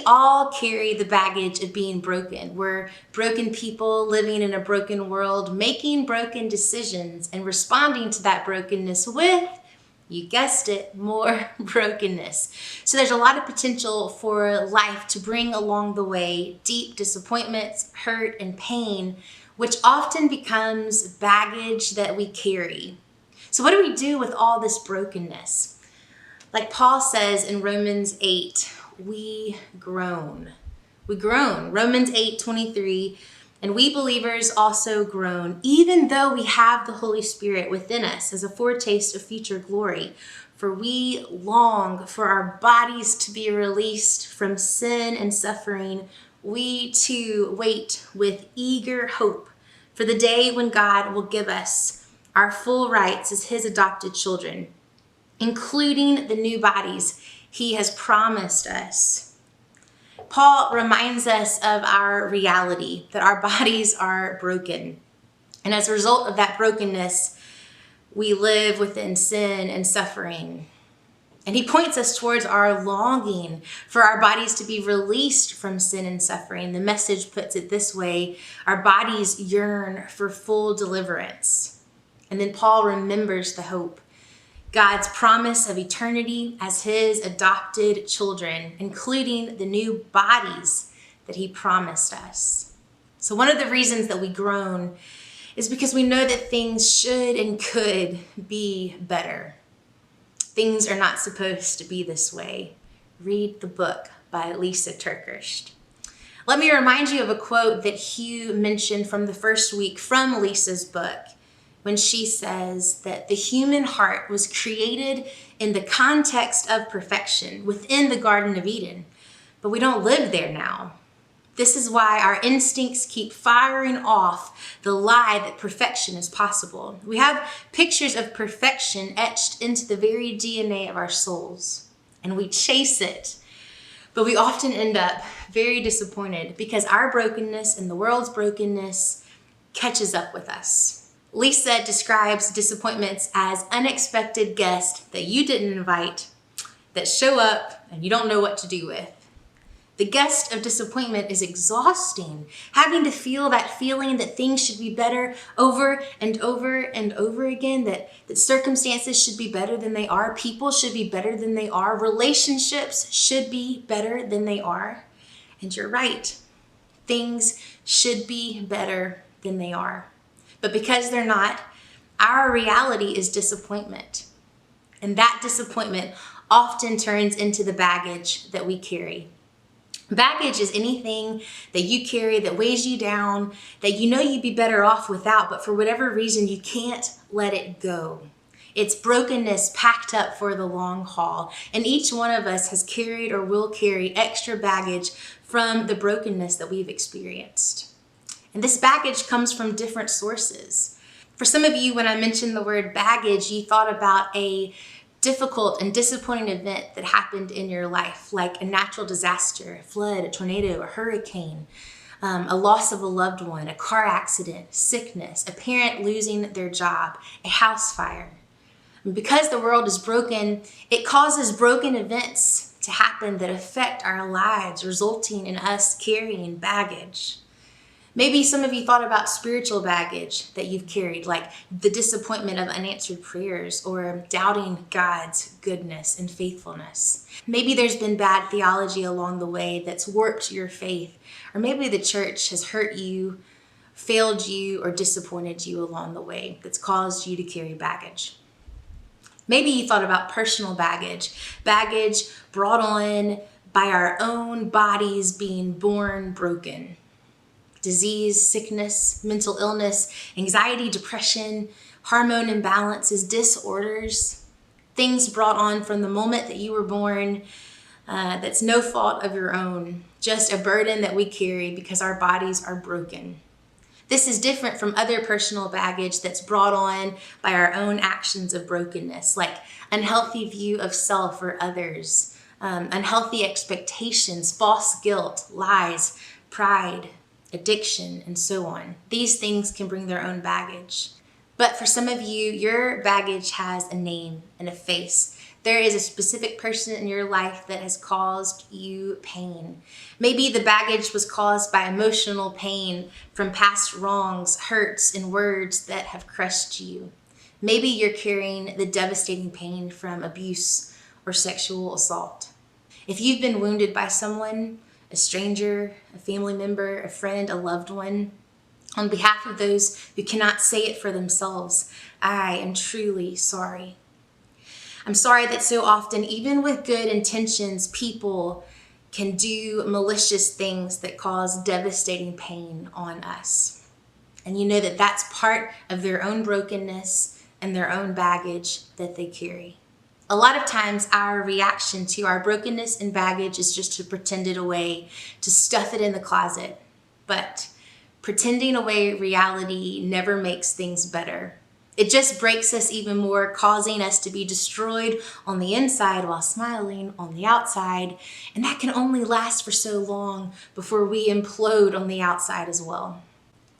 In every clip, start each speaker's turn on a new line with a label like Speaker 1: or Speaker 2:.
Speaker 1: all carry the baggage of being broken. We're broken people living in a broken world, making broken decisions and responding to that brokenness with, you guessed it, more brokenness. So there's a lot of potential for life to bring along the way deep disappointments, hurt, and pain, which often becomes baggage that we carry. So what do we do with all this brokenness? Like Paul says in Romans 8, we groan. We groan. Romans 8:23. And we believers also groan, even though we have the Holy Spirit within us as a foretaste of future glory. For we long for our bodies to be released from sin and suffering. We too wait with eager hope for the day when God will give us our full rights as his adopted children, including the new bodies he has promised us. Paul reminds us of our reality, that our bodies are broken. And as a result of that brokenness, we live within sin and suffering. And he points us towards our longing for our bodies to be released from sin and suffering. The Message puts it this way: our bodies yearn for full deliverance. And then Paul remembers the hope, God's promise of eternity as his adopted children, including the new bodies that he promised us. So one of the reasons that we groan is because we know that things should and could be better. Things are not supposed to be this way. Read the book by Lisa TerKeurst. Let me remind you of a quote that Hugh mentioned from the first week from Lisa's book, when she says that the human heart was created in the context of perfection within the Garden of Eden, but we don't live there now. This is why our instincts keep firing off the lie that perfection is possible. We have pictures of perfection etched into the very DNA of our souls, and we chase it. But we often end up very disappointed because our brokenness and the world's brokenness catches up with us. Lisa describes disappointments as unexpected guests that you didn't invite, that show up and you don't know what to do with. The guest of disappointment is exhausting, having to feel that feeling that things should be better over and over and over again, that circumstances should be better than they are, people should be better than they are, relationships should be better than they are. And you're right, things should be better than they are. But because they're not, our reality is disappointment. And that disappointment often turns into the baggage that we carry. Baggage is anything that you carry that weighs you down, that you know you'd be better off without, but for whatever reason, you can't let it go. It's brokenness packed up for the long haul. And each one of us has carried or will carry extra baggage from the brokenness that we've experienced. And this baggage comes from different sources. For some of you, when I mentioned the word baggage, you thought about a difficult and disappointing event that happened in your life, like a natural disaster, a flood, a tornado, a hurricane, a loss of a loved one, a car accident, sickness, a parent losing their job, a house fire. And because the world is broken, it causes broken events to happen that affect our lives, resulting in us carrying baggage. Maybe some of you thought about spiritual baggage that you've carried, like the disappointment of unanswered prayers or doubting God's goodness and faithfulness. Maybe there's been bad theology along the way that's warped your faith, or maybe the church has hurt you, failed you, or disappointed you along the way that's caused you to carry baggage. Maybe you thought about personal baggage brought on by our own bodies being born broken. Disease, sickness, mental illness, anxiety, depression, hormone imbalances, disorders, things brought on from the moment that you were born, that's no fault of your own, just a burden that we carry because our bodies are broken. This is different from other personal baggage that's brought on by our own actions of brokenness, like unhealthy view of self or others, unhealthy expectations, false guilt, lies, pride, addiction, and so on. These things can bring their own baggage. But for some of you, your baggage has a name and a face There is a specific person in your life that has caused you pain. Maybe the baggage was caused by emotional pain from past wrongs, hurts, and words that have crushed you. Maybe you're carrying the devastating pain from abuse or sexual assault. If you've been wounded by someone, a stranger, a family member, a friend, a loved one, on behalf of those who cannot say it for themselves, I am truly sorry. I'm sorry that so often, even with good intentions, people can do malicious things that cause devastating pain on us. And you know that that's part of their own brokenness and their own baggage that they carry. A lot of times our reaction to our brokenness and baggage is just to pretend it away, to stuff it in the closet. But pretending away reality never makes things better. It just breaks us even more, causing us to be destroyed on the inside while smiling on the outside. And that can only last for so long before we implode on the outside as well.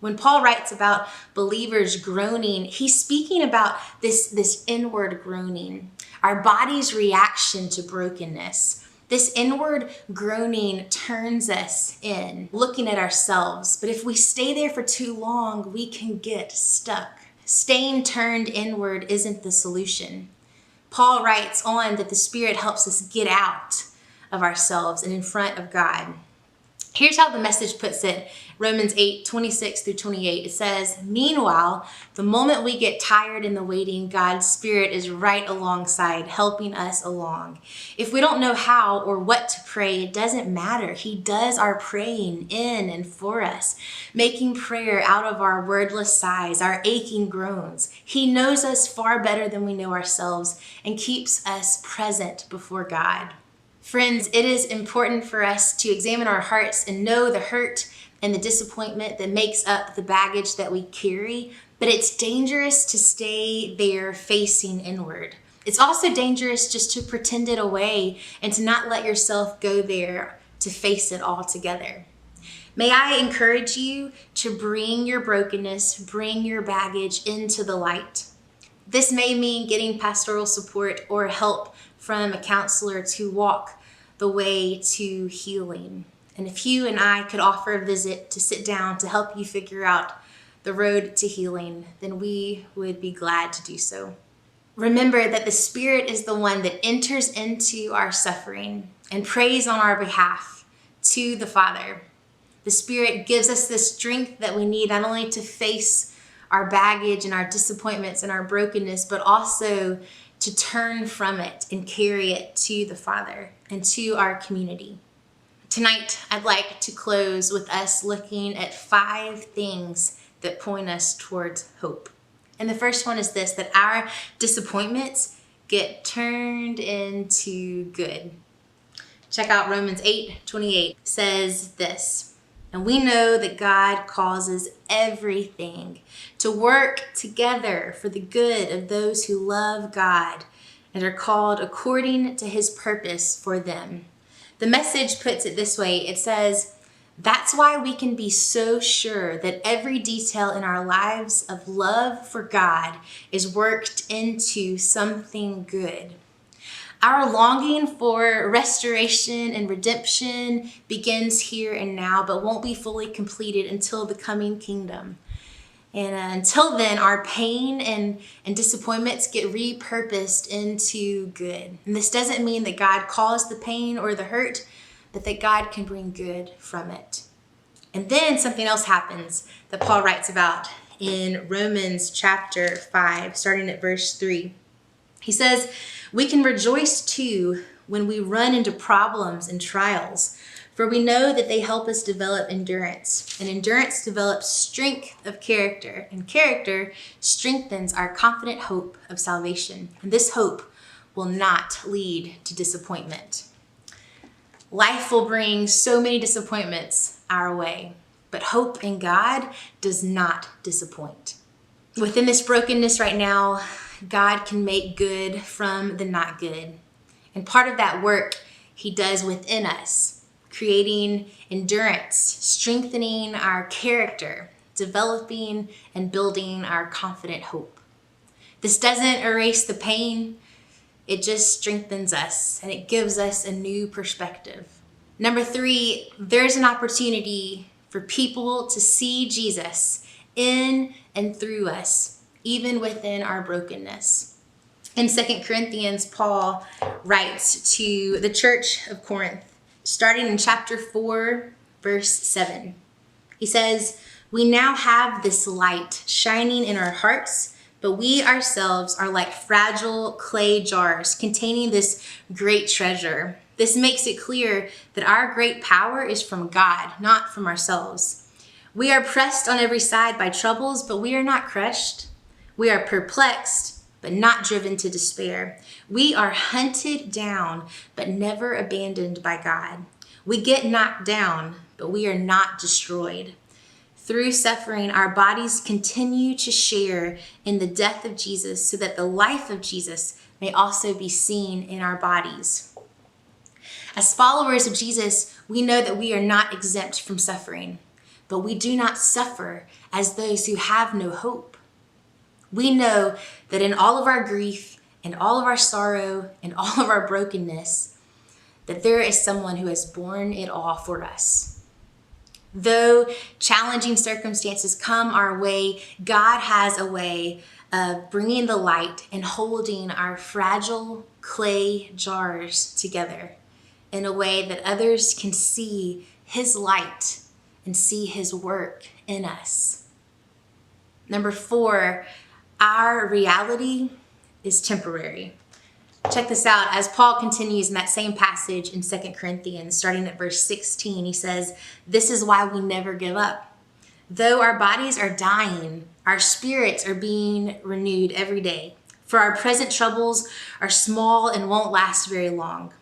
Speaker 1: When Paul writes about believers groaning, he's speaking about this inward groaning, our body's reaction to brokenness. This inward groaning turns us in, looking at ourselves. But if we stay there for too long, we can get stuck. Staying turned inward isn't the solution. Paul writes on that the Spirit helps us get out of ourselves and in front of God. Here's how the Message puts it. Romans 8:26-28. It says, "Meanwhile, the moment we get tired in the waiting, God's Spirit is right alongside, helping us along. If we don't know how or what to pray, it doesn't matter. He does our praying in and for us, making prayer out of our wordless sighs, our aching groans. He knows us far better than we know ourselves and keeps us present before God." Friends, it is important for us to examine our hearts and know the hurt and the disappointment that makes up the baggage that we carry, but it's dangerous to stay there facing inward. It's also dangerous just to pretend it away and to not let yourself go there to face it all together. May I encourage you to bring your brokenness, bring your baggage into the light. This may mean getting pastoral support or help from a counselor to walk the way to healing. And if you and I could offer a visit to sit down to help you figure out the road to healing, then we would be glad to do so. Remember that the Spirit is the one that enters into our suffering and prays on our behalf to the Father. The Spirit gives us the strength that we need not only to face our baggage and our disappointments and our brokenness, but also to turn from it and carry it to the Father and to our community. Tonight, I'd like to close with us looking at 5 things that point us towards hope. And the first one is this, that our disappointments get turned into good. Check out Romans 8:28. It says this, "And we know that God causes everything to work together for the good of those who love God and are called according to his purpose for them." The Message puts it this way. It says, "That's why we can be so sure that every detail in our lives of love for God is worked into something good." Our longing for restoration and redemption begins here and now, but won't be fully completed until the coming kingdom. And until then, our pain and disappointments get repurposed into good. And this doesn't mean that God caused the pain or the hurt, but that God can bring good from it. And then something else happens that Paul writes about in Romans chapter 5, starting at verse 3. He says, "We can rejoice too when we run into problems and trials, for we know that they help us develop endurance. And endurance develops strength of character, and character strengthens our confident hope of salvation. And this hope will not lead to disappointment." Life will bring so many disappointments our way, but hope in God does not disappoint. Within this brokenness right now, God can make good from the not good. And part of that work he does within us, creating endurance, strengthening our character, developing and building our confident hope. This doesn't erase the pain, It just strengthens us and it gives us a new perspective. Number 3, there's an opportunity for people to see Jesus in and through us, even within our brokenness. In 2 Corinthians, Paul writes to the church of Corinth, starting in chapter 4, verse 7. He says, "We now have this light shining in our hearts, but we ourselves are like fragile clay jars containing this great treasure. This makes it clear that our great power is from God, not from ourselves. We are pressed on every side by troubles, but we are not crushed. We are perplexed, but not driven to despair. We are hunted down, but never abandoned by God. We get knocked down, but we are not destroyed. Through suffering, our bodies continue to share in the death of Jesus so that the life of Jesus may also be seen in our bodies." As followers of Jesus, we know that we are not exempt from suffering, but we do not suffer as those who have no hope. We know that in all of our grief and all of our sorrow and all of our brokenness, that there is someone who has borne it all for us. Though challenging circumstances come our way, God has a way of bringing the light and holding our fragile clay jars together in a way that others can see his light and see his work in us. Number 4, our reality is temporary. Check this out. As Paul continues in that same passage in 2 Corinthians, starting at verse 16, he says, "This is why we never give up. Though our bodies are dying, our spirits are being renewed every day. For our present troubles are small and won't last very long.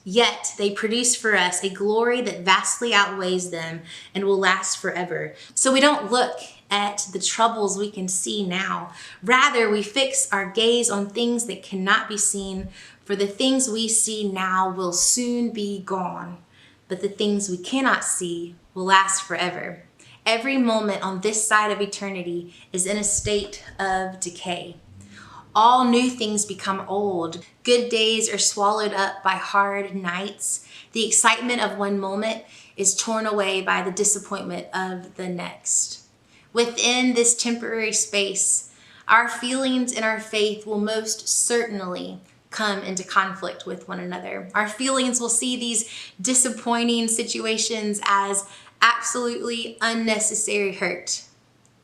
Speaker 1: Yet they produce for us a glory that vastly outweighs them and will last forever. So we don't look at the troubles we can see now. Rather, we fix our gaze on things that cannot be seen, for the things we see now will soon be gone, but the things we cannot see will last forever. Every moment on this side of eternity is in a state of decay. All new things become old. Good days are swallowed up by hard nights. The excitement of one moment is torn away by the disappointment of the next. Within this temporary space, our feelings and our faith will most certainly come into conflict with one another. Our feelings will see these disappointing situations as absolutely unnecessary hurt,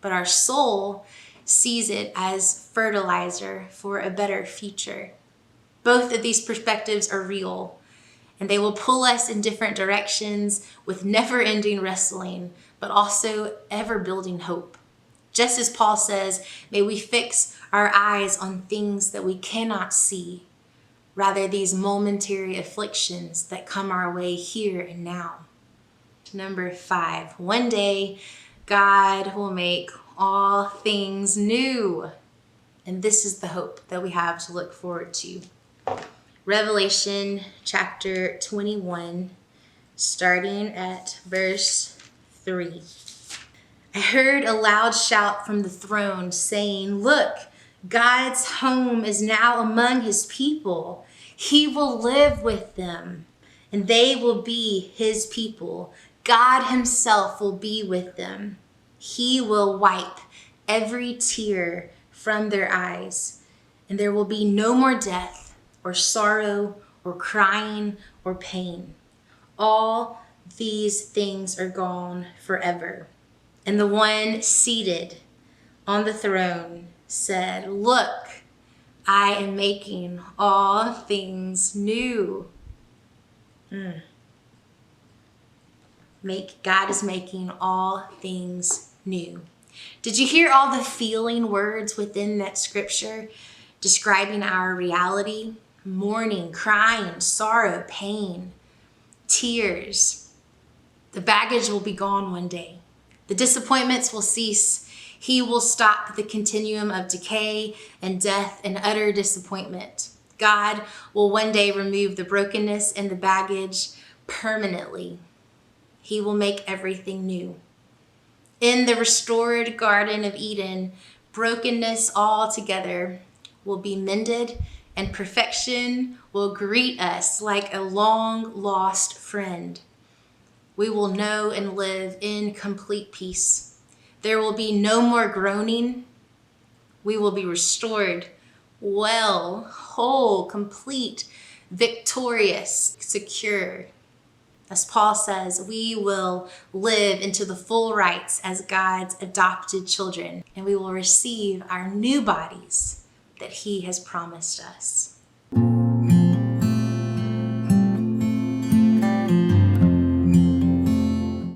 Speaker 1: but our soul sees it as fertilizer for a better future. Both of these perspectives are real, and they will pull us in different directions with never-ending wrestling, but also ever-building hope. Just as Paul says, may we fix our eyes on things that we cannot see, rather these momentary afflictions that come our way here and now. Number 5, one day God will make all things new. And this is the hope that we have to look forward to. Revelation chapter 21, starting at verse 3. I heard a loud shout from the throne saying, "Look, God's home is now among his people. He will live with them, and they will be his people. God himself will be with them. He will wipe every tear from their eyes, and there will be no more death or sorrow or crying or pain. All these things are gone forever." And the one seated on the throne said, "Look, I am making all things new." God is making all things new. Did you hear all the feeling words within that scripture describing our reality? Mourning, crying, sorrow, pain, tears. The baggage will be gone one day. The disappointments will cease. He will stop the continuum of decay and death and utter disappointment. God will one day remove the brokenness and the baggage permanently. He will make everything new. In the restored Garden of Eden, brokenness altogether will be mended and perfection will greet us like a long-lost friend. We will know and live in complete peace. There will be no more groaning. We will be restored, well, whole, complete, victorious, secure. As Paul says, we will live into the full rights as God's adopted children, and we will receive our new bodies that he has promised us.